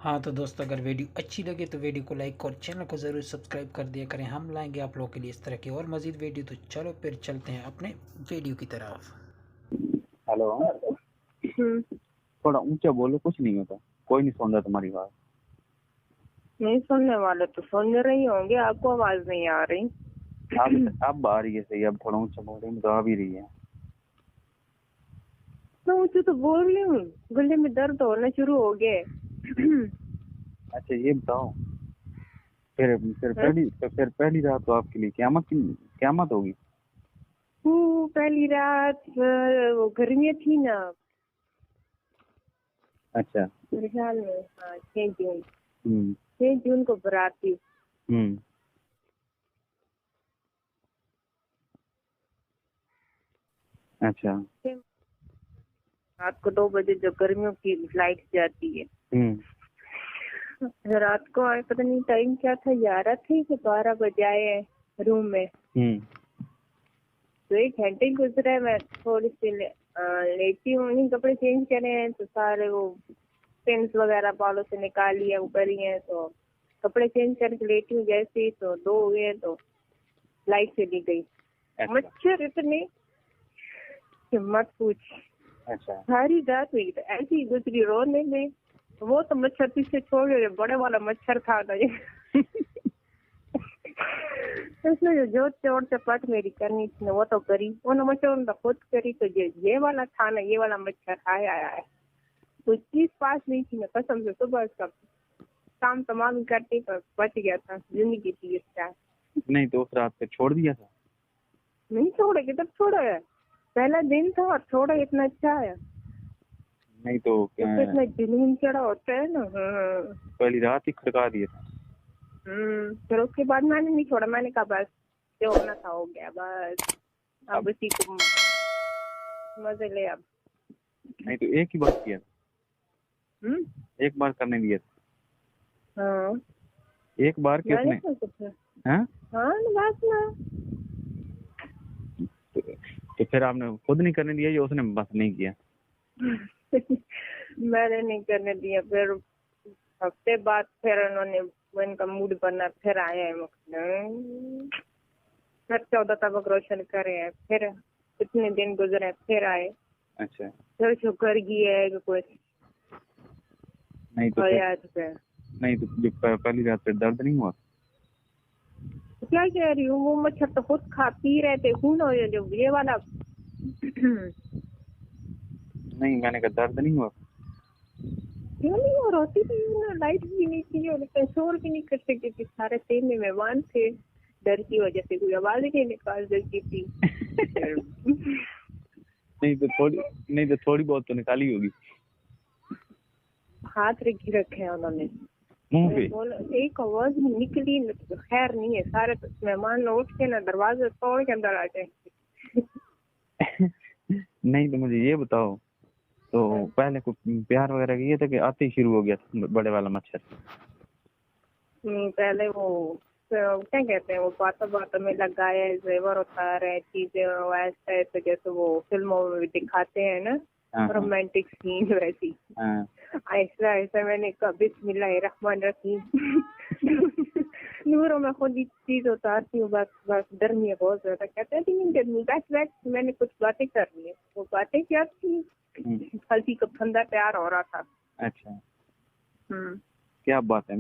हाँ तो दोस्तों, अगर वीडियो अच्छी लगे तो वीडियो को लाइक और चैनल को ज़रूर सब्सक्राइब कर दिया करें। हम लाएंगे आप लोगों के लिए इस तरह की और मज़ीद वीडियो। तो चलो फिर चलते हैं अपने वीडियो की तरफ। हेलो। थोड़ा ऊंचा बोलो, कुछ नहीं होता, कोई नहीं सुन रहा तुम्हारी बात। नहीं सुनने वाले तो सुन रही होंगे, आपको आवाज नहीं आ रही। अब आ रही है सही। अब थोड़ा ऊंचा बोल रही तो आ भी रही है। तो ऊंचे तो बोल रही हूँ, गले में दर्द होना शुरू हो गए। अच्छा ये बताओ, फिर पहली रात तो आपके लिए क्यामत होगी। वो पहली रात वो गर्मियाँ थी ना। अच्छा। मेरे ख्याल में हाँ 6 जून। 6 6 जून को बारात थी। अच्छा। रात को 2 बजे जो गर्मियों की लाइट जाती है। रात को आए, पता नहीं टाइम क्या था, 11 थे कि 12 बजे आए रूम में। तो 1 घंटे ही गुजरा है, मैं थोड़ी सी लेटी हूँ, नहीं कपड़े चेंज करे हैं तो सारे वो पिन्स वगैरह बालों से निकाली है, वो करी है, तो कपड़े चेंज करके लेटी हूँ जैसे ही, तो 2 हुए तो लाइट चली गई। मच्छर इतने कि मत पूछ। अच्छा। सारी रात हुई तो ऐसी ही गुजरी रोने में। वो तो मच्छर पीछे छोड़ गए, बड़े वाला मच्छर था ना ये। इसलिए जो चोर चपाट मेरी करनी थी वो तो करी, वो मच्छर तो खुद करी, तो ये वाला था ना, ये वाला मच्छर आया कुछ चीज पास नहीं थी ना, कसम से सुबह का काम तमाम करते तो बच गया था, जिंदगी थी इसका। नहीं तो उस रात पे छोड़ दिया था। नहीं छोड़ा, किधर छोड़ा है, पहला दिन था और छोड़ा इतना अच्छा है। नहीं तो इतना जुनून चढ़ा होता है ना। पहली रात ही खड़का दिया था। फिर उसके बाद मैंने नहीं छोड़ा, मैंने कहा बस जो होना था हो गया, बस अब उसी को मजे ले। अब नहीं तो एक ही बार किया था। एक बार करने दिया था। हाँ एक बार के उसने। हाँ बस ना। तो फिर आपने खुद नहीं करने दिया या उसने बस नहीं किया? मैंने नहीं करने दिया। फिर हफ्ते बाद फिर उन्होंने इनका मूड बना, फिर आए हैं, फिर 14 तबक रोशन करे हैं, फिर इतने दिन गुजरे फिर आए। अच्छा। फिर शुक्र की है कि कुछ नहीं तो नहीं तो जब पहली रात पे दर्द नहीं हुआ? क्या कह रही हूँ, वो मच्छर तो खुद खा पी रहे थे, खून हो जो ये वाला। नहीं मैंने कहा दर्द नहीं हुआ। क्यों नहीं हो, रोती थी ना, लाइट भी नहीं थी और शोर भी नहीं कर सकती थी, सारे तेल में मेहमान थे, डर की वजह से कोई आवाज नहीं निकाल सकती थी। नहीं तो थोड़ी बहुत तो निकाली होगी। हाथ रखी रखे हैं उन्होंने मुंह पे। एक आवाज निकली, खैर नहीं है, सारे मेहमान उठ के ना दरवाजे तोड़ के अंदर आ जाए। नहीं तो मुझे ये बताओ, तो पहले कुछ प्यार वगैरह किया था कि आते ही शुरू हो गया था बड़े वाला मच्छर? पहले वो क्या कहते हैं, वो बातों में लगाया है, जेवर उतार है, चीजें वैसे तो जैसे वो फिल्मों में दिखाते हैं ना, रोमांटिक सीन वैसी। ऐसा ऐसा मैंने कहा बिस्मिल्लाहिर्रहमानिर्रहीम। नूरों में खुद ही चीज उतारती हूँ, बस डरनी है बहुत ज्यादा। कहते हैं नहीं डरनी, बस मैंने कुछ बातें करनी है। वो बातें क्या थी, हल्की का फंदा प्यार हो रहा था। अच्छा। क्या बात है,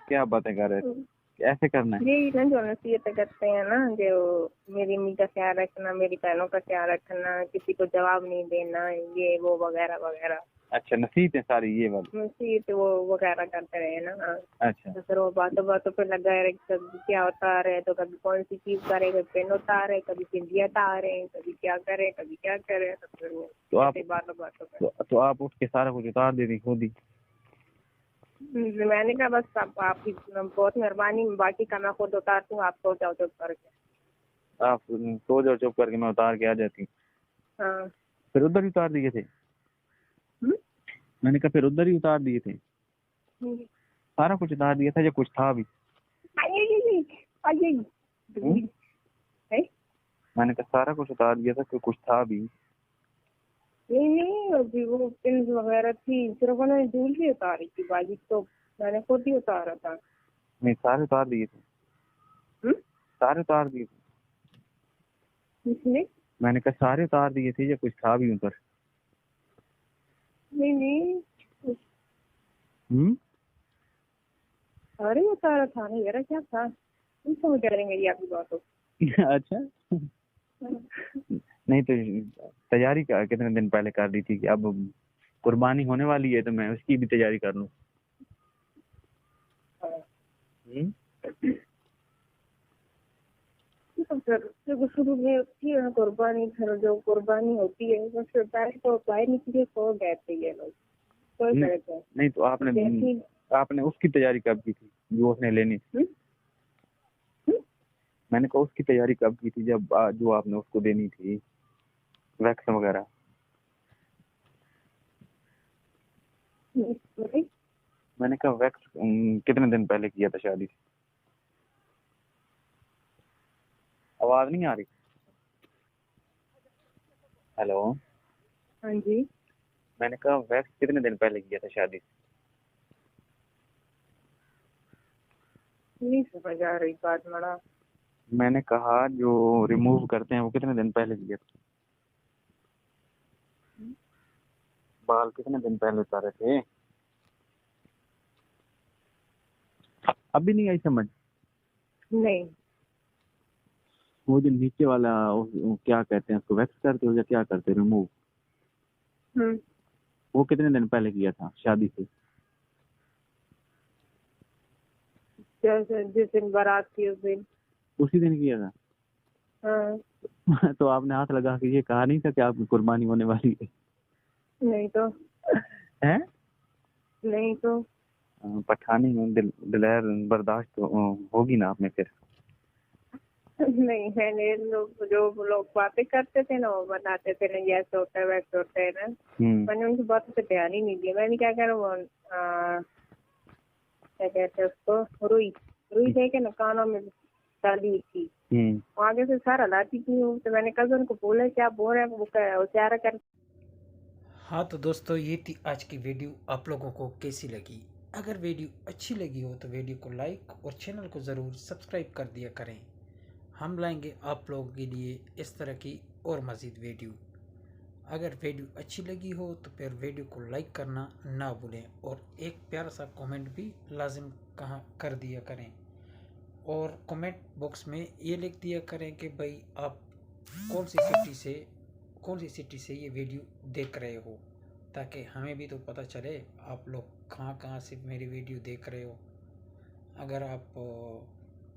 क्या बातें कर रहे थे, ऐसे करना है? यही ना जो नसीहत करते हैं ना, जो मेरी अम्मी का ख्याल रखना, मेरी बहनों का ख्याल रखना, किसी को जवाब नहीं देना, ये वो वगैरह वगैरह। अच्छा, नसीहत है सारी ये वाली? नसीहत वो वगैरह करते रहे ना। अच्छा। तो फिर वो बातों पे लगा रहे, कभी क्या होता रहे, तो कभी कौन सी चीज करे, कभी पेन उतार रहे, कभी सिंधिया उतार रहे, कभी क्या करे, कभी क्या करे। तो फिर वो बातों पे तो आप उठ के सारा कुछ उतार देती खुद ही? मैंने कहा बस आपकी बहुत मेहरबानी, बाकी का मैं खुद उतारती हूँ, आप सो जाओ चुप करके। आप सो जाओ चुप करके, मैं उतार के आ जाती हूँ। हाँ। फिर उधर ही उतार दिए थे? मैंने कहा फिर उधर ही उतार दिए थे? सारा कुछ उतार दिया था या कुछ था भी? मैंने कहा सारा कुछ उतार दिया था, फिर कुछ था भी? नहीं नहीं, अभी वो पिन वगैरह थी, सिर्फ उन्होंने ज्वेलरी उतारी थी, बाजी तो मैंने खुद ही उतारा था। नहीं, सारे उतार दिए थे, हम्म? सारे उतार दिए थे। इसमें मैंने कहा सारे उतार दिए थे या कुछ था भी ऊपर? नहीं नहीं, सारे उतारा था ना यार, क्या था, नहीं समझ आ रही मेरी आपकी बात हो। अच्छा। नहीं तो तैयारी क्या कितने दिन पहले कर दी थी कि अब कुर्बानी होने वाली है तो मैं उसकी भी तैयारी कर लूं? तो फिर देखो, शुरू में होती है ना कुर्बानी, फिर जो कुर्बानी होती है बस पहले तो बाहर निकले तो गए थे ये लोग, तो नहीं, कहते हैं नहीं तो जैसी। आपने उसकी तैयारी कब की थी जो उसने लेनी थी? हम्म? हम्म? मैंने कहा उसकी तैयारी कब की थी जब जो आपने उसको देनी थी, वैक्स वगैरह? नहीं, मैंने कहा वैक्स कितने दिन पहले किया था शादी से? आवाज नहीं आ रही? हेलो। हाँ जी, मैंने कहा वैक्स कितने दिन पहले किया था शादी से? नहीं समझ आ रही बात मड़ा। मैंने कहा जो रिमूव करते हैं वो कितने दिन पहले किया था? बाल कितने दिन पहले उतारे थे? अभी नहीं आई समझ? नहीं, वो जो नीचे वाला वो क्या कहते हैं उसको, वैक्स करते हो या क्या करते हो रिमूव? हम्म, वो कितने दिन पहले किया था शादी से? जैसे जिस दिन बारात थी उस दिन। उसी दिन किया था? हाँ। तो आपने हाथ लगा के ये कहा नहीं था कि आपकी कुर्बानी होने वाली है? नहीं तो, हैं? नहीं तो। पठानी में दिलेर बर्दाश्त तो होगी ना आपने फिर? नहीं, मैंने जो लोग बातें करते थे ना, वो बनाते थे ना, जैसे होता है वैसे होता है ना, मैंने उनकी बातों पे ध्यान ही नहीं दिया। मैंने क्या करा, वो क्या कहते हैं उसको, रुई रुई देके ना कानों में डाली हुई थी, आगे से सारा लाती थी वो। तो मैंने कजन को बोला क्या बोल रहा है, वो चारा कर। हाँ तो दोस्तों, ये थी आज की वीडियो। आप लोगों को कैसी लगी? अगर वीडियो अच्छी लगी हो तो वीडियो को लाइक और चैनल को ज़रूर सब्सक्राइब कर दिया करें। हम लाएंगे आप लोगों के लिए इस तरह की और मज़ीद वीडियो। अगर वीडियो अच्छी लगी हो तो फिर वीडियो को लाइक करना ना भूलें और एक प्यारा सा कमेंट भी लाजिम कहाँ कर दिया करें। और कमेंट बॉक्स में ये लिख दिया करें कि भाई आप कौन सी सिटी से ये वीडियो देख रहे हो, ताकि हमें भी तो पता चले आप लोग कहाँ से मेरी वीडियो देख रहे हो। अगर आप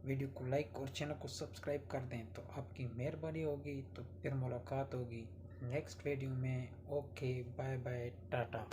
वीडियो को लाइक और चैनल को सब्सक्राइब कर दें तो आपकी मेहरबानी होगी। तो फिर मुलाकात होगी नेक्स्ट वीडियो में। Okay, bye bye, Tata.